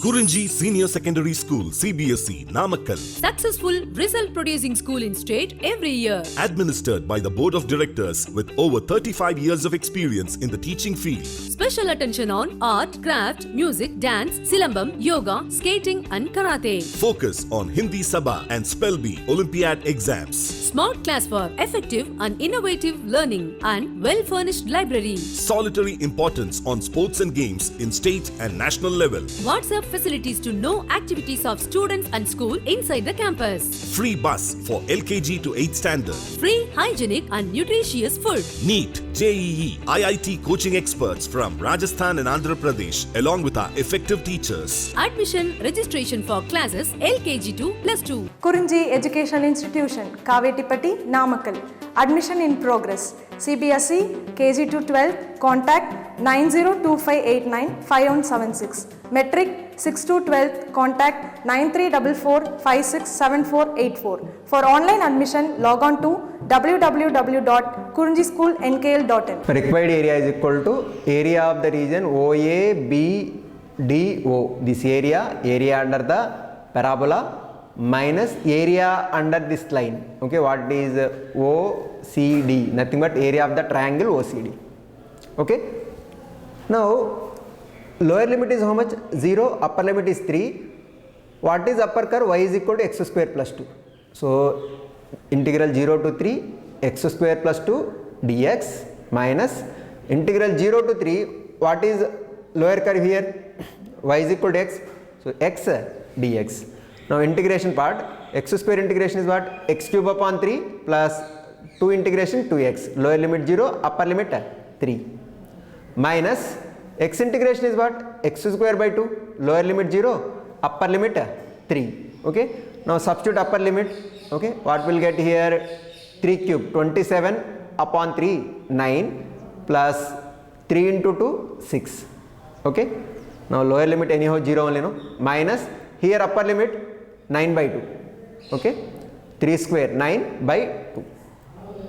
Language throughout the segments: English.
Kurinji Senior Secondary School, CBSE, Namakkal. Successful result producing school in state every year. Administered by the Board of Directors with over 35 years of experience in the teaching field. Special attention on art, craft, music, dance, silambam, yoga, skating and karate. Focus on Hindi Sabha and Spell Bee Olympiad exams. Smart class for effective and innovative learning and well-furnished library. Solitary importance on sports and games in state and national level. WhatsApp facilities to know activities of students and school inside the campus. Free bus for LKG to 8th standard. Free, hygienic and nutritious food. NEET, JEE, IIT coaching experts from Rajasthan and Andhra Pradesh along with our effective teachers. Admission registration for classes LKG to +2. Kurinji Education Institution, Kavetipatti, Namakkal. Admission in progress. CBSE, KG to 12, contact 9025895176. Metric 6 to 12, contact 9344567484. For online admission, log on to www.kurinjischoolnkl.in. Required area is equal to area of the region OABDO. This area under the parabola minus area under this line. Okay, what is OCD? Nothing but area of the triangle OCD. Okay. Now lower limit is how much? 0. Upper limit is 3. What is upper curve? Y is equal to x square plus 2. So integral 0 to 3 x square plus 2 dx minus integral 0 to 3. What is lower curve here? Y is equal to x. So x dx. Now integration part, x square integration is what? X cube upon 3 plus 2 integration 2x. Lower limit 0, upper limit 3. Minus x integration is what? X square by 2. Lower limit 0, upper limit 3. Okay. Now substitute upper limit. Okay. What will get here? 3 cube, 27 upon 3, 9 plus 3 into 2, 6. Okay. Now lower limit anyhow 0 only, no? Minus here upper limit 9 by 2. Okay. 3 square 9 by 2.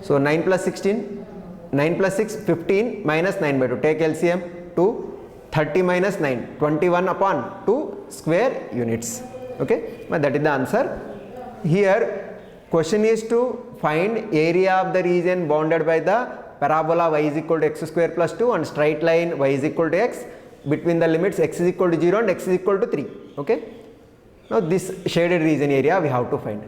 So 9 plus 16, 9 plus 6, 15 minus 9 by 2. Take LCM 2, 30 minus 9, 21 upon 2 square units. Okay. But that is the answer. Here question is to find area of the region bounded by the parabola y is equal to x square plus 2 and straight line y is equal to x between the limits x is equal to 0 and x is equal to 3. Okay. Now this shaded region area we have to find.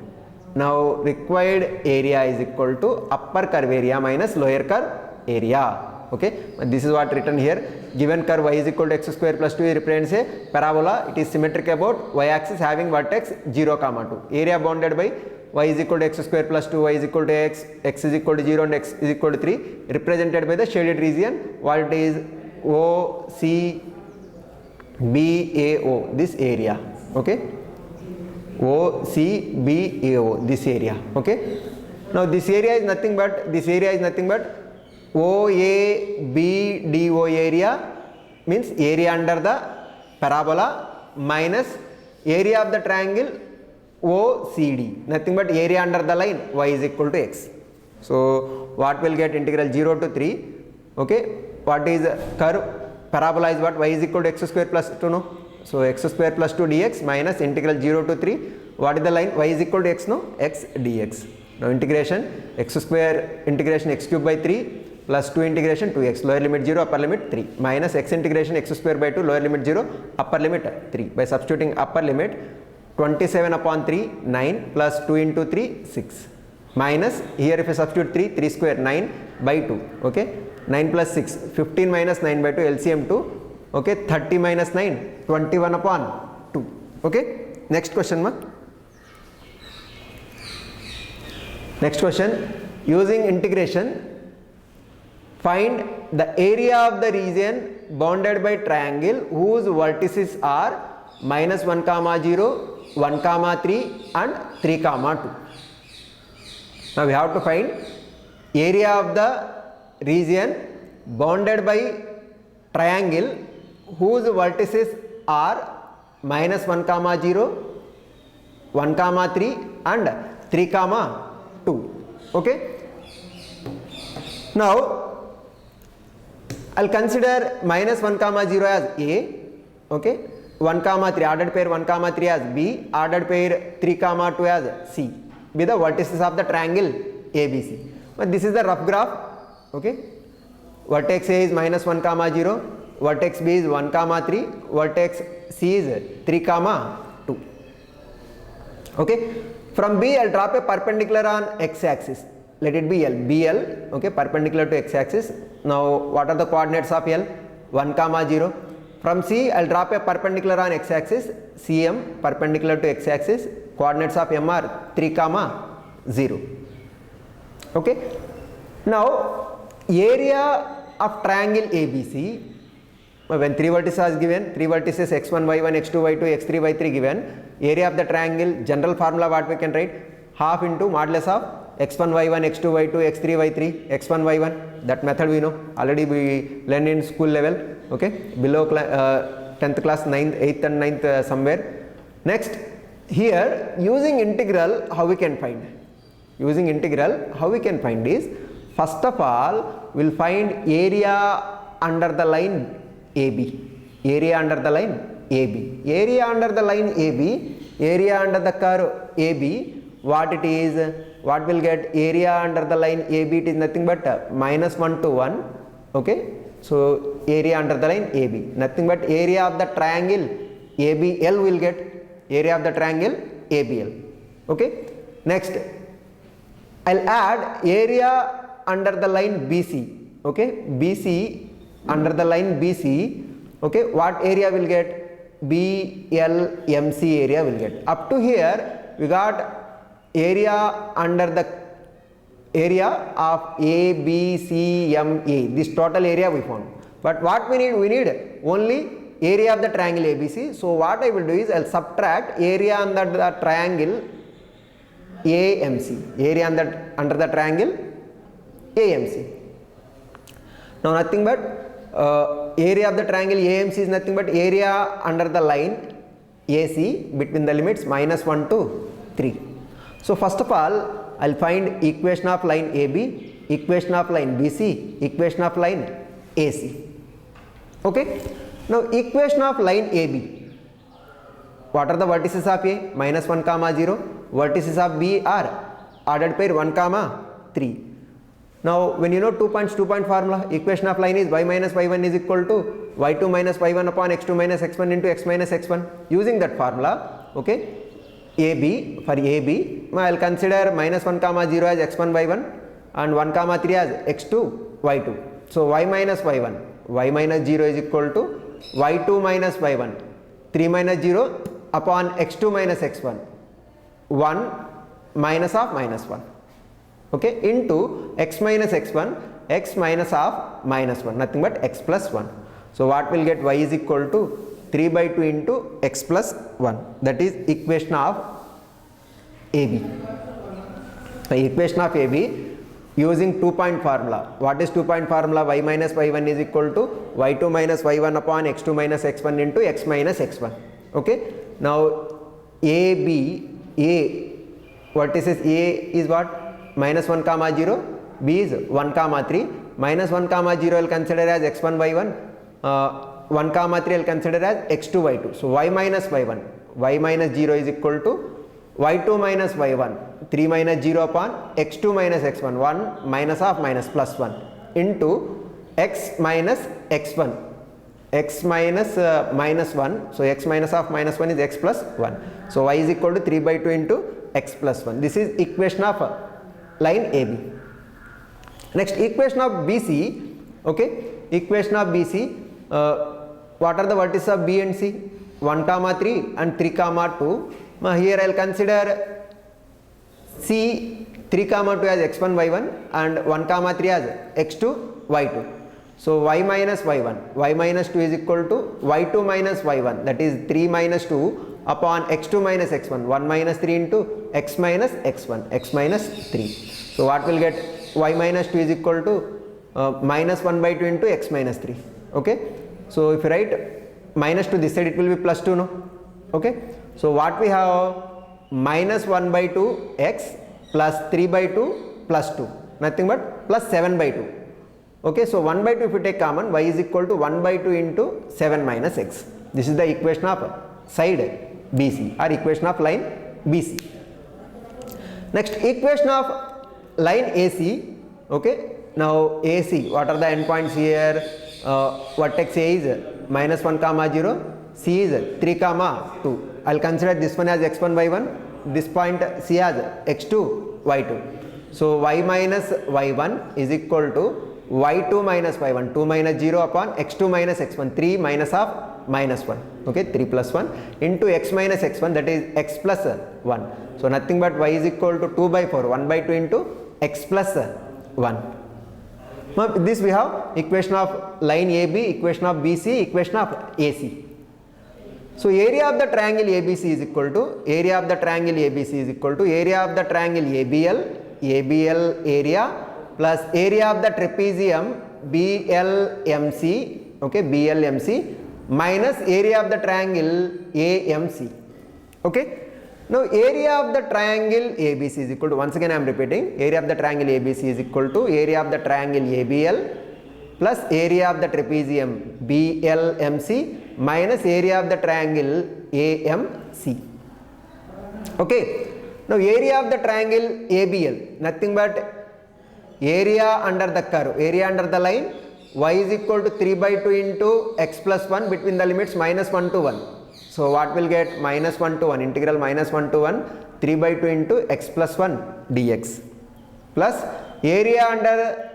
Now required area is equal to upper curve area minus lower curve area. Okay. This is what written here. Given curve y is equal to x square plus 2 represents a parabola. It is symmetric about y axis having vertex 0, 2. Area bounded by y is equal to x square plus 2, y is equal to x, x is equal to 0 and x is equal to 3 represented by the shaded region. What it is? OCBAO, this area. Okay. OCBAO, this area. Okay. Now this area is nothing but OABDO area means area under the parabola minus area of the triangle OCD, nothing but area under the line y is equal to x. So what will get? Integral 0 to 3. Okay. What is curve? Parabola is what? Y is equal to x square plus 2, no? So x square plus 2 dx minus integral 0 to 3. What is the line? Y is equal to x, no? X dx. Now integration x square integration x cube by 3 plus 2 integration 2x. Lower limit 0, upper limit 3 minus x integration x square by 2, lower limit 0, upper limit 3. By substituting upper limit 27 upon 3, 9 plus 2 into 3, 6 minus here if you substitute 3 square 9 by 2. Okay. 9 plus 6, 15 minus 9 by 2, LCM 2. Okay. 30 minus 9, 21 upon 2. Okay. Next question, ma. Next question. Using integration, find the area of the region bounded by triangle whose vertices are minus 1, 0, 1, 3 and 3, 2. Now we have to find area of the region bounded by triangle whose vertices are minus 1, 0, 1, 3 and 3, 2. Okay. Now I'll consider minus 1, 0 as A. Okay. 1 comma 3, ordered pair 1 comma 3 as B, ordered pair 3 comma 2 as C, be the vertices of the triangle ABC. But this is the rough graph. Okay, vertex A is minus 1 comma 0, vertex B is 1 comma 3, vertex C is 3 comma 2. Okay, from B I'll drop a perpendicular on x-axis. Let it be L, BL, okay, perpendicular to x-axis. Now what are the coordinates of L? 1 comma 0. From C I'll drop a perpendicular on x-axis, CM, perpendicular to x-axis. Coordinates of M are 3 comma 0. Okay, now area of triangle ABC, when 3 vertices are given, 3 vertices x1, y1, x2, y2, x3, y3 given, area of the triangle, general formula what we can write, half into modulus of x1, y1, x2, y2, x3, y3, x1, y1. That method we know, already we learned in school level, okay, below 10th class, 9th, 8th and 9th somewhere. Next, here using integral, how we can find? Using integral, how we can find is, first of all, we'll find area under the line AB. Area under the line AB. Area under the line AB, area under the curve AB, what it is? What will get? Area under the line AB, it is nothing but minus 1 to 1. Okay, so area under the line AB, nothing but area of the triangle ABL will get, area of the triangle ABL. Okay, next I'll add area under the line BC. Okay, BC under the line BC. Okay, what area will get? BLMC area will get. Up to here we got area under the area of ABCMA, this total area we found. But what we need? We need only area of the triangle ABC. So what I will do is I'll subtract area under the triangle AMC, area under the triangle AMC. Now nothing but area of the triangle AMC is nothing but area under the line AC between the limits minus 1 to 3. So first of all, I'll find equation of line AB, equation of line BC, equation of line AC. Okay. Now equation of line AB. What are the vertices of A? Minus 1 comma 0. Vertices of B are ordered pair 1 comma 3. Now when you know 2 points, 2 point formula, equation of line is y minus y1 is equal to y2 minus y1 upon x2 minus x1 into x minus x1. Using that formula, okay, AB, for AB, I will consider minus 1 comma 0 as x1 y1 and 1 comma 3 as x2 y2. So y minus y1, y minus 0 is equal to y2 minus y1, 3 minus 0 upon x2 minus x1, 1 minus of minus 1, okay, into x minus x1, x minus of minus 1, nothing but x plus 1. So what will get? Y is equal to 3 by 2 into x plus 1, that is equation of AB. The equation of AB using 2 point formula. What is 2 point formula? Y minus y1 is equal to y2 minus y1 upon x2 minus x1 into x minus x1. Okay. Now AB, A, vertices A is what? Minus 1 comma 0, B is 1 comma 3, minus 1 comma 0 I will consider as x1 y1, 1 comma 3 I will consider as x2 y2. So y minus y1, y minus 0 is equal to y2 minus y1, 3 minus 0 upon x2 minus x1, 1 minus of minus plus 1 into x minus x1, x minus minus 1. So x minus of minus 1 is x plus 1. So y is equal to 3 by 2 into x plus 1. This is equation of line AB. Next, equation of BC. Okay, equation of BC. What are the vertices of B and C? 1 comma 3 and 3 comma 2. Here I will consider C 3 comma 2 as x1 y1 and 1 comma 3 as x2 y2. So y minus y1, y minus 2 is equal to y2 minus y1, that is 3 minus 2 upon x2 minus x1, 1 minus 3 into x minus x1, x minus 3. So what will get? Y minus 2 is equal to minus 1 by 2 into x minus 3. Okay. So if you write minus 2 this side, it will be plus 2, no? Okay. So what we have? Minus 1 by 2 x plus 3 by 2 plus 2, nothing but plus 7 by 2. Okay. So 1 by 2 if you take common, y is equal to 1 by 2 into 7 minus x. This is the equation of side BC or equation of line BC. Next, equation of line AC. Okay, now AC, what are the endpoints here? Vertex A is minus 1 comma 0, C is 3 comma 2. I'll consider this one as x1 y1, this point C as x2 y2. So y minus y1 is equal to y2 minus y1, 2 minus 0 upon x2 minus x1, 3 minus of minus 1, okay, 3 plus 1 into x minus x1, that is x plus 1. So nothing but y is equal to 2 by 4, 1 by 2 into x plus 1. Now this we have equation of line AB, equation of BC, equation of AC. So area of the triangle ABC is equal to area of the triangle ABC is equal to area of the triangle ABL area plus area of the trapezium BLMC, okay, BLMC minus area of the triangle AMC. Okay. Now area of the triangle ABC is equal to, once again I am repeating, area of the triangle ABC is equal to area of the triangle ABL plus area of the trapezium BLMC minus area of the triangle AMC. Okay. Now area of the triangle ABL, nothing but area under the curve, area under the line, y is equal to 3 by 2 into x plus 1 between the limits minus 1 to 1. So what will get? Minus 1 to 1, integral minus 1 to 1, 3 by 2 into x plus 1 dx plus area under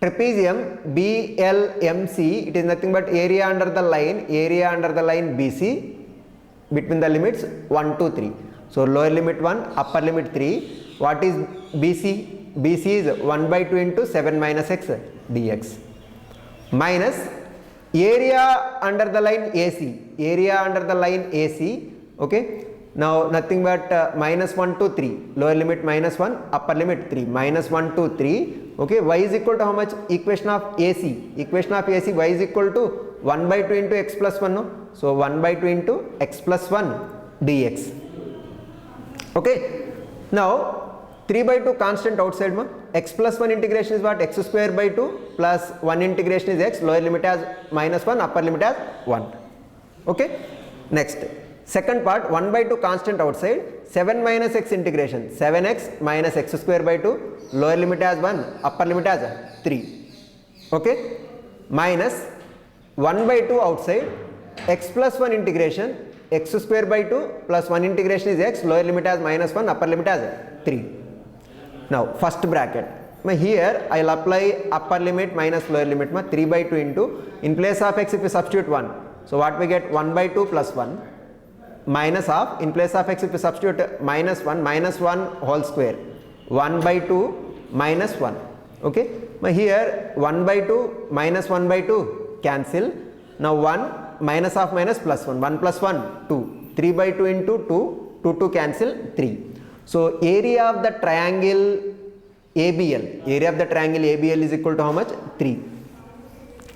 trapezium BLMC, it is nothing but area under the line BC between the limits 1 to 3. So lower limit 1, upper limit 3. What is BC? BC is 1 by 2 into 7 minus x dx minus area under the line AC, okay. Now nothing but minus 1 to 3, lower limit minus 1, upper limit 3, minus 1 to 3, okay. Y is equal to how much? Equation of AC, y is equal to 1 by 2 into x plus 1, no? So 1 by 2 into x plus 1 dx, okay. Now 3 by 2 constant outside, ma. X plus 1 integration is what? X square by 2 plus 1 integration is x, lower limit as minus 1, upper limit as 1, okay. Next, second part, 1 by 2 constant outside, 7 minus x integration, 7x minus x square by 2, lower limit as 1, upper limit as 3, okay, minus 1 by 2 outside, x plus 1 integration, x square by 2 plus 1 integration is x, lower limit as minus 1, upper limit as 3. Now first bracket, here I will apply upper limit minus lower limit, 3 by 2 into, in place of x if we substitute 1, so what we get? 1 by 2 plus 1 minus of, in place of x if we substitute minus 1 whole square, 1 by 2 minus 1, okay. Here 1 by 2 minus 1 by 2 cancel. Now 1 minus of minus plus 1, 1 plus 1 2, 3 by 2 into 2, 2 cancel 3. So area of the triangle ABL, is equal to how much? 3.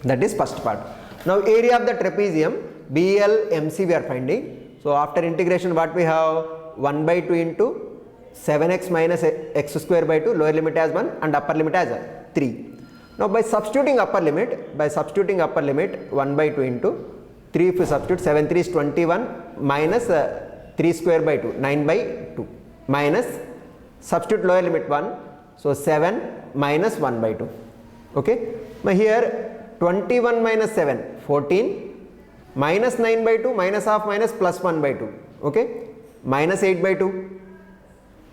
That is first part. Now area of the trapezium BLMC we are finding. So after integration what we have? 1 by 2 into 7x minus x square by 2, lower limit as 1 and upper limit as 3. Now by substituting upper limit, 1 by 2 into 3 if we substitute, 7 3 is 21 minus 3 square by 2, 9 by 2 minus substitute lower limit 1, so 7 minus 1 by 2, okay. Now here 21 minus 7, 14 minus 9 by 2 minus half minus plus 1 by 2, okay, minus 8 by 2,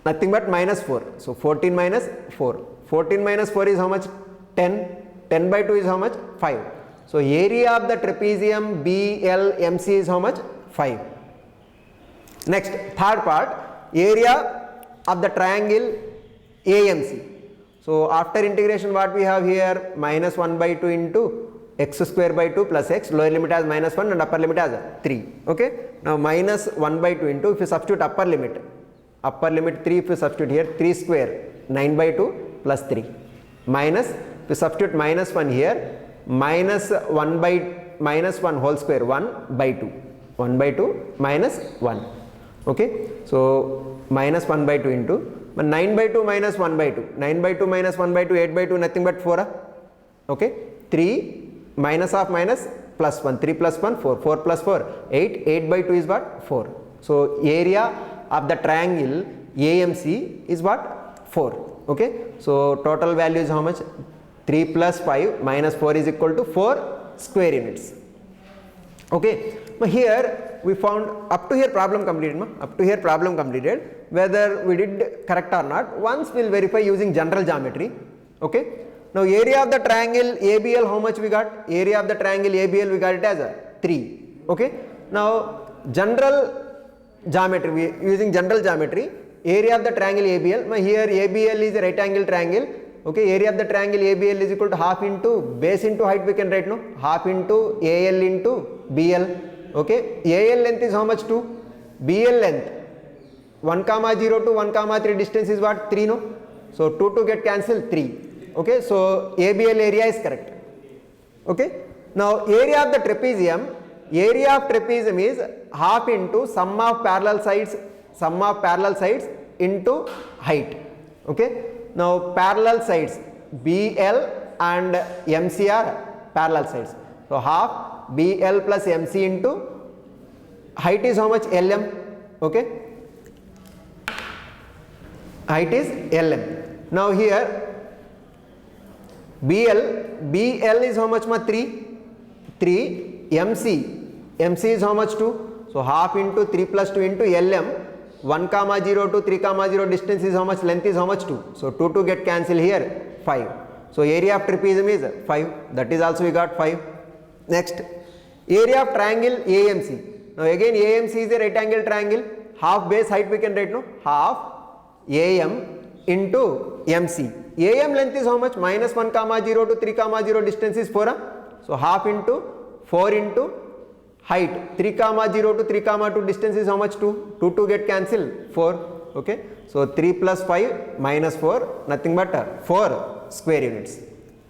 nothing but minus 4, so 14 minus 4, 14 minus 4 is how much? 10, 10 by 2 is how much? 5. So area of the trapezium BLMC is how much? 5. Next, third part, area of the triangle AMC. So after integration what we have here? Minus 1 by 2 into x square by 2 plus x, lower limit as minus 1 and upper limit as 3, okay. Now minus 1 by 2 into, if you substitute upper limit 3, if you substitute here, 3 square 9 by 2 plus 3 minus, if you substitute minus 1 here, minus 1 whole square, 1 by 2, 1 by 2 minus 1, okay. So minus 1 by 2 into 9 by 2 minus 1 by 2, 9 by 2 minus 1 by 2, 8 by 2, nothing but 4, okay. 3 minus half minus plus 1, 3 plus 1, 4, 4 plus 4, 8, 8 by 2 is what? 4. So area of the triangle AMC is what? 4. Okay. So total value is how much? 3 plus 5 minus 4 is equal to 4 square units. Okay. Now here we found up to here problem completed. Up to here problem completed. Whether we did correct or not, once we will verify using general geometry. Okay. Now area of the triangle ABL, how much we got? Area of the triangle ABL, we got it as a 3. Okay. Now general geometry, we using general geometry, area of the triangle ABL. Now here ABL is a right angle triangle. Okay. Area of the triangle ABL is equal to half into base into height, we can write, no? Half into AL into BL. Okay. AL length is how much? 2. BL length 1, 0 to 1, 3 distance is what? 3, no? So 2 to get cancelled, 3. Okay. So ABL area is correct. Okay. Now area of the trapezium, area of trapezium is half into sum of parallel sides into height. Okay. Now parallel sides BL and MC are parallel sides. So half BL plus MC into height is how much? LM. Okay. Height is LM. Now here BL is how much? 3. MC is how much? 2. So half into 3 plus 2 into LM. 1, 0 to 3, 0 distance is how much? Length is how much? 2. So 2 to get cancelled here, 5. So area of trapezium is 5. That is also we got 5. Next, area of triangle AMC. Now again AMC is a right angle triangle. Half base height we can write, no? Half AM into MC. AM length is how much? Minus 1, 0 to 3, 0 distance is 4. So half into 4 into height 3, 0 to 3, 2 distance is how much? 2. 2 to get cancelled, 4. Okay. So 3 plus 5 minus 4, nothing but 4 square units.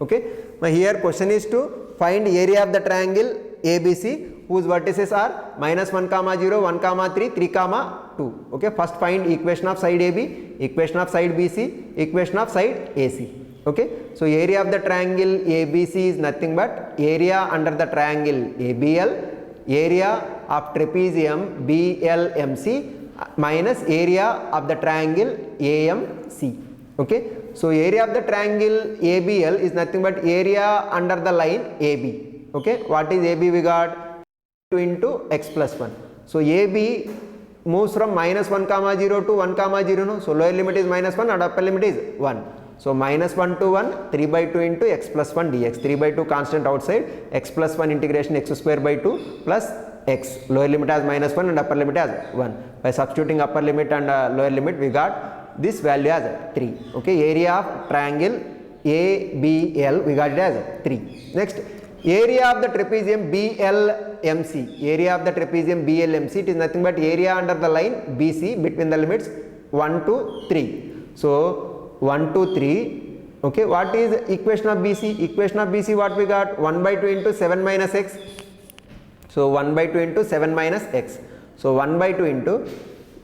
Okay. Now here question is to find area of the triangle ABC whose vertices are minus 1, 0, 1, 3, 3, 2. Okay. First find equation of side AB, equation of side BC, equation of side AC. Okay. So area of the triangle ABC is nothing but area under the triangle ABL, area of trapezium BLMC minus area of the triangle AMC. Okay. So area of the triangle ABL is nothing but area under the line AB. Okay. What is AB? We got 2 into x plus 1. So AB moves from minus 1, 0 to 1, 0, no? So lower limit is minus 1 and upper limit is 1. So minus 1 to 1, 3 by 2 into x plus 1 dx. 3 by 2 constant outside, x plus 1 integration x square by 2 plus x. Lower limit has minus 1 and upper limit has 1. By substituting upper limit and lower limit, we got this value as 3. Okay. Area of triangle ABL, we got it as 3. Next, area of the trapezium BLMC. Area of the trapezium BLMC, it is nothing but area under the line BC between the limits 1 to 3. So 1 to 3. Okay. What is equation of BC? Equation of BC, what we got? 1 by 2 into 7 minus x. So 1 by 2 into 7 minus x. So 1 by 2 into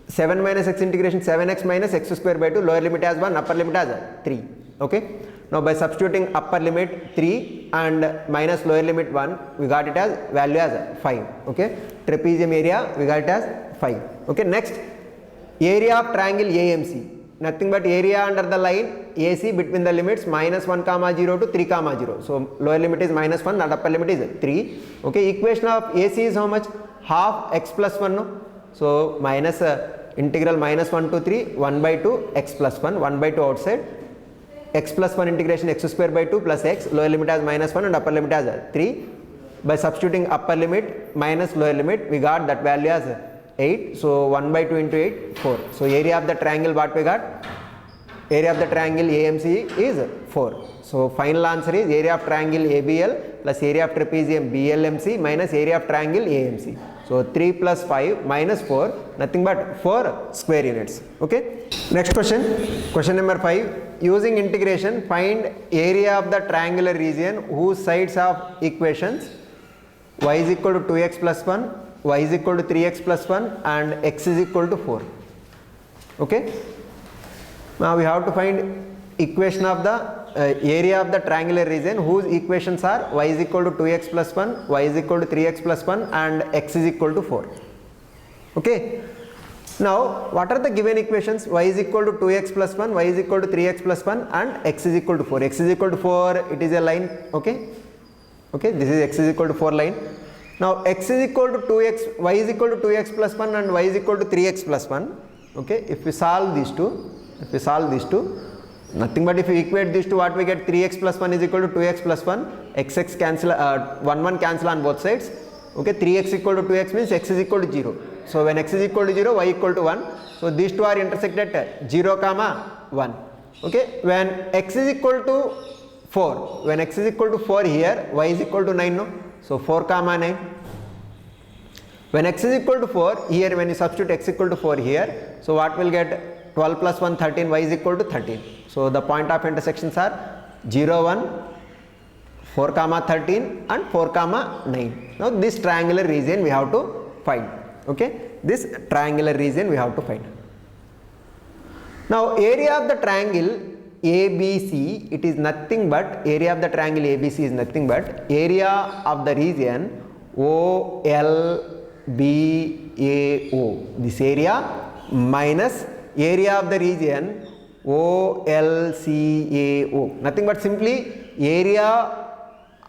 7 minus x integration 7x minus x square by 2. Lower limit has 1, upper limit has 3. Okay. Now by substituting upper limit 3 and minus lower limit 1, we got it as value as 5. Okay. Trapezium area, we got it as 5. Okay. Next, area of triangle AMC. Nothing but area under the line AC between the limits minus 1, 0 to 3, 0. So lower limit is minus 1 and upper limit is 3. Okay. Equation of AC is how much? Half x plus 1. No? So minus integral minus 1 to 3, 1 by 2 x plus 1, 1 by 2 outside, x plus 1 integration x square by 2 plus x. Lower limit has minus 1 and upper limit has 3. By substituting upper limit minus lower limit, we got that value as 8. So 1 by 2 into 8, 4. So area of the triangle, what we got? Area of the triangle AMC is 4. So final answer is area of triangle ABL plus area of trapezium BLMC minus area of triangle AMC. So 3 plus 5 minus 4, nothing but 4 square units. Okay. Next question. Question number 5. Using integration, find area of the triangular region whose sides have equations y is equal to 2x plus 1, y is equal to 3x plus 1 and x is equal to 4. Okay. Now we have to find equation of the area of the triangular region whose equations are y is equal to 2x plus 1, y is equal to 3x plus 1 and x is equal to 4. Okay. Now what are the given equations? Y is equal to 2x plus 1, y is equal to 3x plus 1 and x is equal to 4. X is equal to 4, it is a line. Okay. Okay, this is x is equal to 4 line. Now x is equal to 2x, y is equal to 2x plus 1 and y is equal to 3x plus 1. Okay, if we solve these two, nothing but if we equate these two, what we get? 3x plus 1 is equal to 2x plus 1, x cancel, 1 cancel on both sides. Okay, 3x equal to 2x means x is equal to 0. So when x is equal to 0, y equal to 1. So these two are intersected at 0 comma 1. Okay, when x is equal to 4, when x is equal to 4 here, y is equal to 9, no? So 4 comma 9. When x is equal to 4, here when you substitute x equal to 4 here, so what will get? 12 plus 1, 13, y is equal to 13. So the point of intersections are 0, 1, 4 comma 13 and 4 comma 9. Now this triangular region we have to find. Okay, this triangular region we have to find. Now area of the triangle ABC, it is nothing but, area of the triangle ABC is nothing but area of the region OLBAO, this area minus area of the region OLCAO, nothing but simply area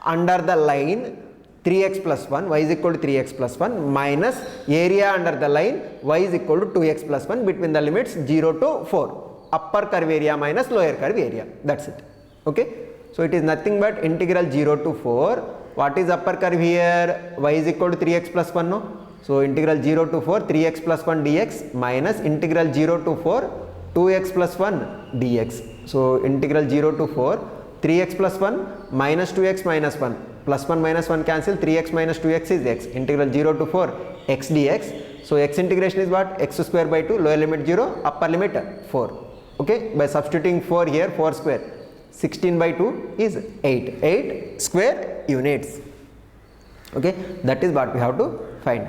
under the line 3x plus 1, y is equal to 3x plus 1 minus area under the line y is equal to 2x plus 1 between the limits 0 to 4. Upper curve area minus lower curve area, that's it. Okay, so it is nothing but integral 0 to 4. What is upper curve here? Y is equal to 3x plus 1, no? So integral 0 to 4 3x plus 1 dx minus integral 0 to 4 2x plus 1 dx. So integral 0 to 4 3x plus 1 minus 2x minus 1 plus 1 minus 1 cancel, 3x minus 2x is x, integral 0 to 4 x dx. So x integration is what? X square by 2, lower limit 0, upper limit 4. Okay, by substituting 4 here, 4 square, 16 by 2 is 8 square units. Okay, that is what we have to find.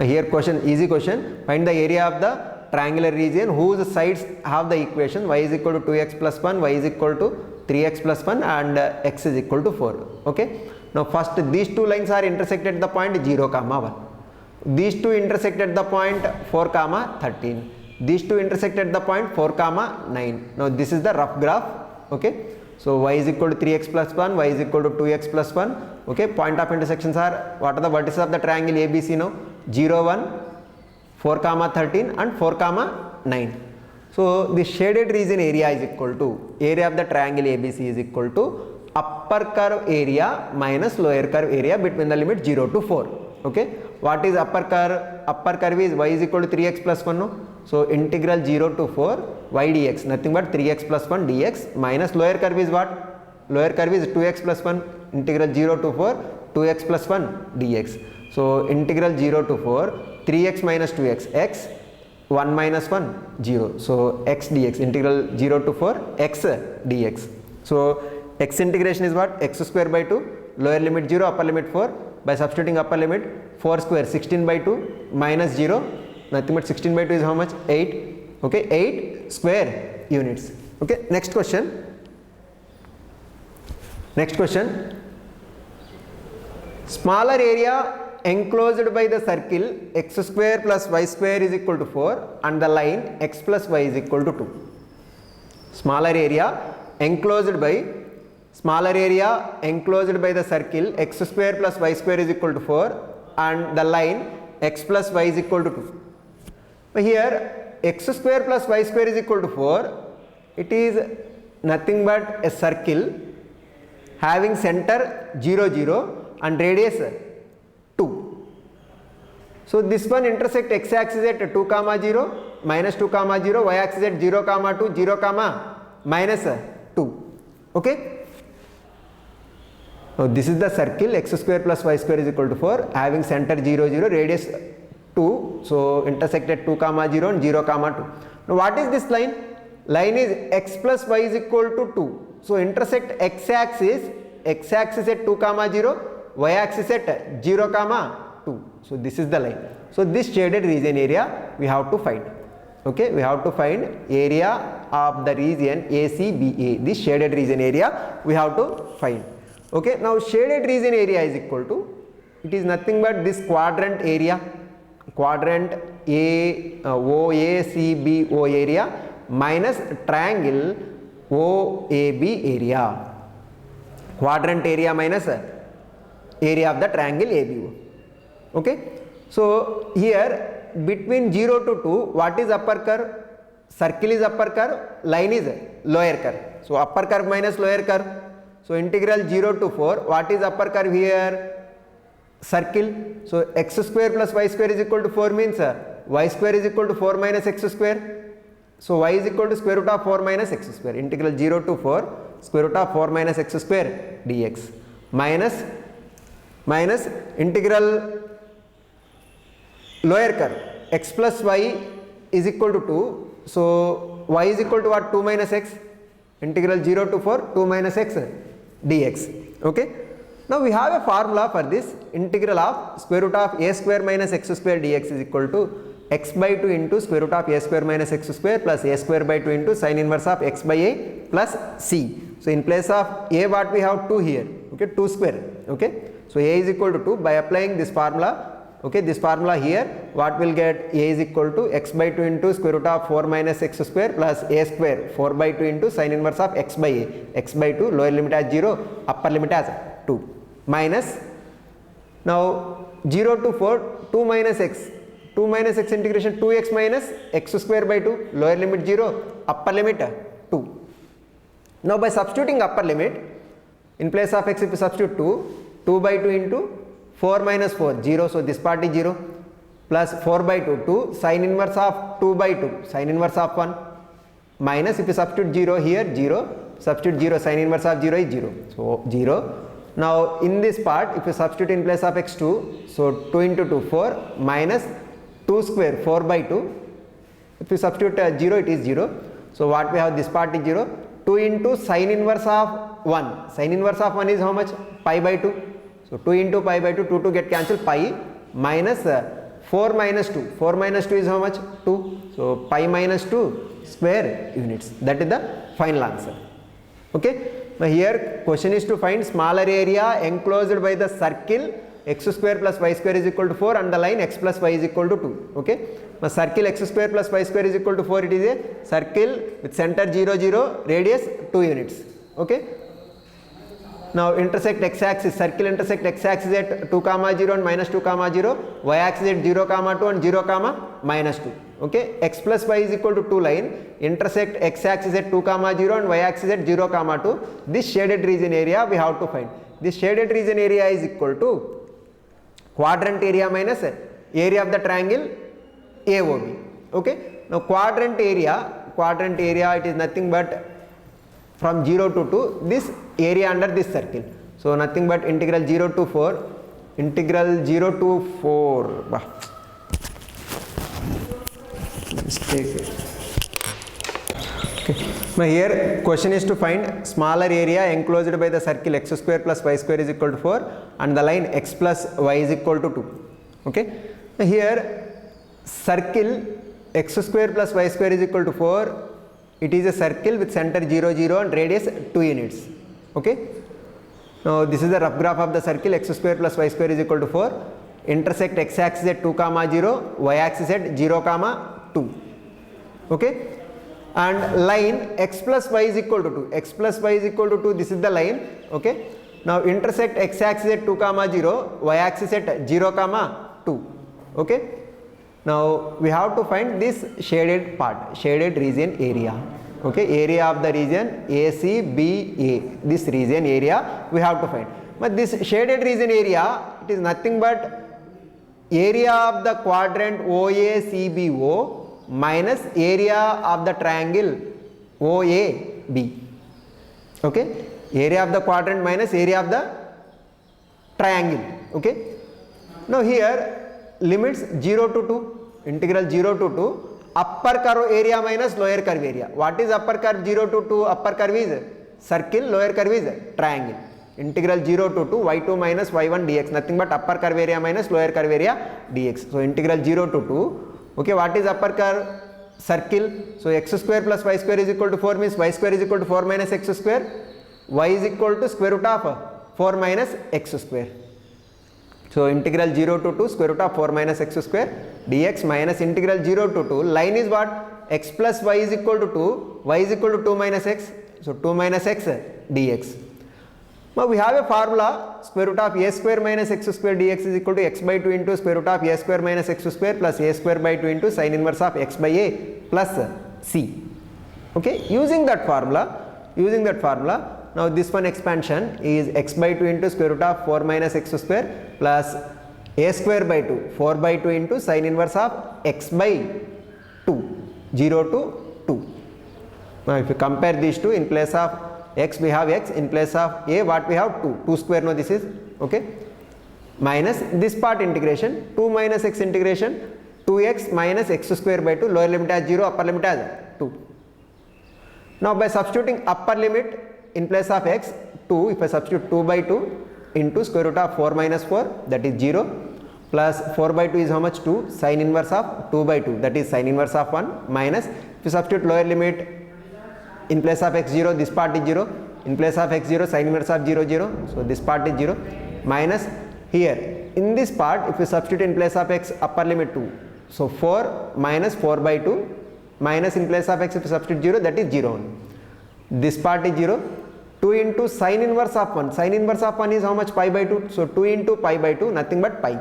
Here question, easy question, find the area of the triangular region whose sides have the equation y is equal to 2x plus 1, y is equal to 3x plus 1 and x is equal to 4. Okay, now first these two lines are intersected at the point 0 comma 1. These two intersected the point 4 comma 13. These two intersected the point 4 comma 9. Now this is the rough graph. Okay, so y is equal to 3x plus 1, y is equal to 2x plus 1. Okay, point of intersections are, what are the vertices of the triangle ABC now? 0, 1, 4 comma 13 and 4 comma 9. So the shaded region area is equal to, area of the triangle ABC is equal to upper curve area minus lower curve area between the limit 0 to 4. Okay, what is upper curve? Upper curve is y is equal to 3x plus 1, no? So integral 0 to 4 y dx, nothing but 3x plus 1 dx minus lower curve is what? Lower curve is 2x plus 1, integral 0 to 4 2x plus 1 dx. So integral 0 to 4 3x minus 2x, x, 1 minus 1 0. So x dx, integral 0 to 4 x dx. So x integration is what? X square by 2, lower limit 0, upper limit 4. By substituting upper limit 4 square, 16 by 2 minus 0, nothing but 16 by 2 is how much? 8. Okay, 8 square units. Okay, next question. Next question. Smaller area enclosed by the circle x square plus y square is equal to 4 and the line x plus y is equal to 2. Smaller area enclosed by the circle x square plus y square is equal to 4 and the line x plus y is equal to 2. Here x square plus y square is equal to 4, it is nothing but a circle having center 0 0 and radius 2. So this one intersect x axis at 2 comma 0 minus 2 comma 0, y axis at 0 comma 2 0 comma minus 2. Okay. Now this is the circle x square plus y square is equal to 4 having center 0 0 radius 2. So intersect at 2 comma 0 and 0 comma 2. Now what is this line? Line is x plus y is equal to 2. So intersect x axis at 2 comma 0, y axis at 0 comma 2. So this is the line. So this shaded region area we have to find. Okay, we have to find area of the region ACBA, this shaded region area we have to find. Okay, now shaded region area is equal to, it is nothing but this quadrant area, quadrant OACBO area minus triangle OAB area, quadrant area minus area of the triangle ABO. Okay, so here between 0 to 2, what is upper curve? Circle is upper curve, line is lower curve. So upper curve minus lower curve. So integral 0 to 4, what is upper curve here? Circle. So x square plus y square is equal to 4 means y square is equal to 4 minus x square. So y is equal to square root of 4 minus x square. Integral 0 to 4 square root of 4 minus x square dx minus integral lower curve x plus y is equal to 2. So y is equal to what? 2 minus x. Integral 0 to 4 2 minus x dx. Okay. Now we have a formula for this. Integral of square root of a square minus x square dx is equal to x by 2 into square root of a square minus x square plus a square by 2 into sin inverse of x by a plus c. So in place of a, what we have 2 here. Okay, 2 square. Okay. So a is equal to 2. By applying this formula, okay, this formula here, what will get? A is equal to x by 2 into square root of 4 minus x square plus a square 4 by 2 into sin inverse of x by a, x by 2 lower limit as 0, upper limit as 2 minus, now 0 to 4 2 minus x, 2 minus x integration 2x minus x square by 2 lower limit 0, upper limit 2. Now by substituting upper limit, in place of x if you substitute 2 by 2 into 4 minus 4 0, so this part is 0 plus 4 by 2 2 sin inverse of 2 by 2 sin inverse of 1 minus, if you substitute 0 here 0, substitute 0 sin inverse of 0 is 0, so 0. Now in this part if you substitute in place of x 2, so 2 into 2 4 minus 2 square 4 by 2, if you substitute 0 it is 0, so what we have, this part is 0, 2 into sin inverse of 1, sin inverse of 1 is how much? Pi by 2. So 2 into pi by 2, 2 to get cancelled, pi minus 4 minus 2, 4 minus 2 is how much? 2. So pi minus 2 square units, that is the final answer. Okay. Now here question is to find smaller area enclosed by the circle x square plus y square is equal to 4 and the line x plus y is equal to 2. Okay. Now circle x square plus y square is equal to 4, it is a circle with center 0 0, radius 2 units. Okay. Now intersect x axis, circle intersect x axis at 2 comma 0 and minus 2 comma 0, y axis at 0 comma 2 and 0 comma minus 2. Okay, x plus y is equal to 2 line, intersect x axis at 2 comma 0 and y axis at 0 comma 2. This shaded region area we have to find. This shaded region area is equal to quadrant area minus area of the triangle AOB. Okay, now quadrant area it is nothing but from 0 to 2, this area under this circle. So nothing but integral 0 to 4, integral 0 to 4. Mistake. Okay. Now here question is to find smaller area enclosed by the circle x square plus y square is equal to 4 and the line x plus y is equal to 2. Okay. Now here circle x square plus y square is equal to 4. It is a circle with center 0 0 and radius 2 units. Okay. Now this is the rough graph of the circle x square plus y square is equal to 4. Intersect x axis at 2 comma 0, y axis at 0 comma 2. Okay. And line x plus y is equal to 2. X plus y is equal to 2. This is the line. Okay. Now intersect x axis at 2 comma 0, y axis at 0 comma 2. Okay. Now we have to find this shaded part, shaded region area. Okay, area of the region ACBA, this region area we have to find. But this shaded region area, it is nothing but area of the quadrant OACBO minus area of the triangle OAB. Okay, area of the quadrant minus area of the triangle. Okay. Now here limits 0 to 2, integral 0 to 2, upper curve area minus lower curve area. What is upper curve 0 to 2? Upper curve is circle, lower curve is triangle. Integral 0 to 2 y2 minus y1 dx, nothing but upper curve area minus lower curve area dx. So integral 0 to 2. Okay, what is upper curve? circle. So x square plus y square is equal to 4 means y square is equal to 4 minus x square. Y is equal to square root of 4 minus x square. So integral 0 to 2 square root of 4 minus x square dx minus integral 0 to 2. Line is what? X plus y is equal to 2. Y is equal to 2 minus x. So 2 minus x dx. Now we have a formula, square root of a square minus x square dx is equal to x by 2 into square root of a square minus x square plus a square by 2 into sin inverse of x by a plus c. Okay, using that formula, now this one expansion is x by 2 into square root of 4 minus x square plus a square by 2, 4 by 2 into sin inverse of x by 2, 0 to 2. Now if you compare these two, in place of x we have x, in place of a what we have 2 square, no this is, okay, minus this part integration, 2 minus x integration, 2x minus x square by 2, lower limit as 0, upper limit as 2. Now by substituting upper limit in place of x 2, if I substitute 2 by 2 into square root of 4 minus 4, that is 0, plus 4 by 2 is how much? 2, sin inverse of 2 by 2, that is sin inverse of 1, minus, if you substitute lower limit in place of x 0, this part is 0, in place of x 0, sin inverse of 0, 0, so this part is 0, minus here, in this part if you substitute in place of x upper limit 2, so 4 minus 4 by 2, minus in place of x if you substitute 0, that is 0 only. This part is 0, 2 into sin inverse of 1, sin inverse of 1 is how much? Pi by 2, so 2 into pi by 2, nothing but pi,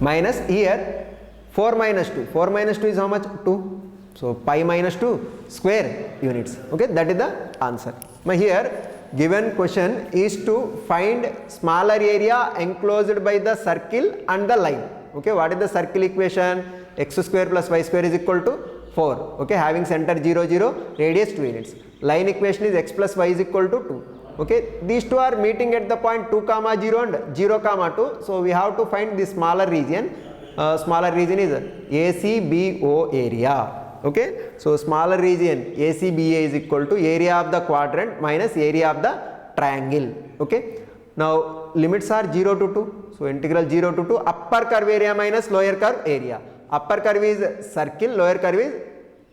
minus here 4 minus 2, 4 minus 2 is how much? 2. So pi minus 2 square units. Okay, that is the answer. Now here given question is to find smaller area enclosed by the circle and the line. Okay, what is the circle equation? X square plus y square is equal to 4. Okay, having center 0 0, radius 2 units. Line equation is x plus y is equal to 2. Okay, these two are meeting at the point 2 comma 0 and 0 comma 2. So we have to find the smaller region. Smaller region is ACBO area. Okay, so smaller region ACBA is equal to area of the quadrant minus area of the triangle. Okay, now limits are 0 to 2, so integral 0 to 2, upper curve area minus lower curve area. Upper curve is circle, lower curve is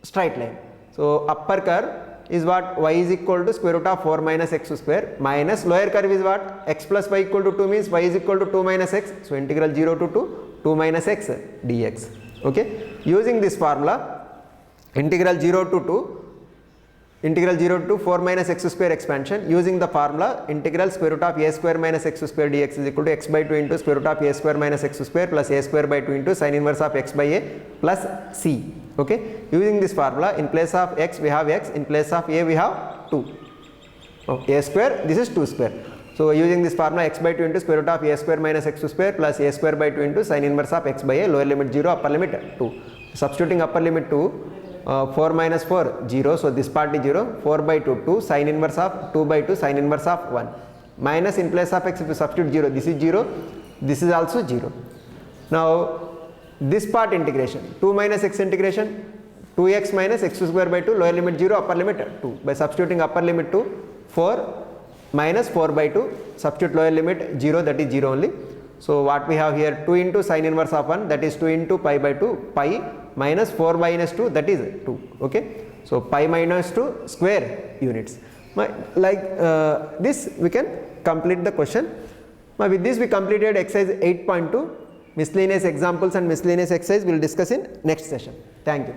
straight line. So upper curve is what? Y is equal to square root of 4 minus x square, minus lower curve is what? X plus y equal to 2 means y is equal to 2 minus x, so integral 0 to 2 minus x dx. Okay, using this formula, integral 0 to 2 4 minus x square expansion, using the formula integral square root of a square minus x square dx is equal to x by 2 into square root of a square minus x square plus a square by 2 into sin inverse of x by a plus c. Okay, using this formula, in place of x we have x, in place of a we have 2. A square, this is 2 square. So using this formula, x by 2 into square root of a square minus x square plus a square by 2 into sin inverse of x by a, lower limit 0, upper limit 2. Substituting upper limit 2, 4 minus 4 0, so this part is 0, 4 by 2 2, sin inverse of 2 by 2, sin inverse of 1, minus in place of x if you substitute 0, this is 0, this is also 0. Now this part integration, 2 minus x integration, 2x minus x square by 2, lower limit 0, upper limit 2, by substituting upper limit 2, 4 minus 4 by 2, substitute lower limit 0, that is 0 only. So what we have here, 2 into sin inverse of 1, that is 2 into pi by 2, pi minus 4 minus 2, that is 2. Okay, so pi minus 2 square units. Like this we can complete the question. Now with this we completed exercise 8.2. Miscellaneous examples and miscellaneous exercise we will discuss in next session. Thank you.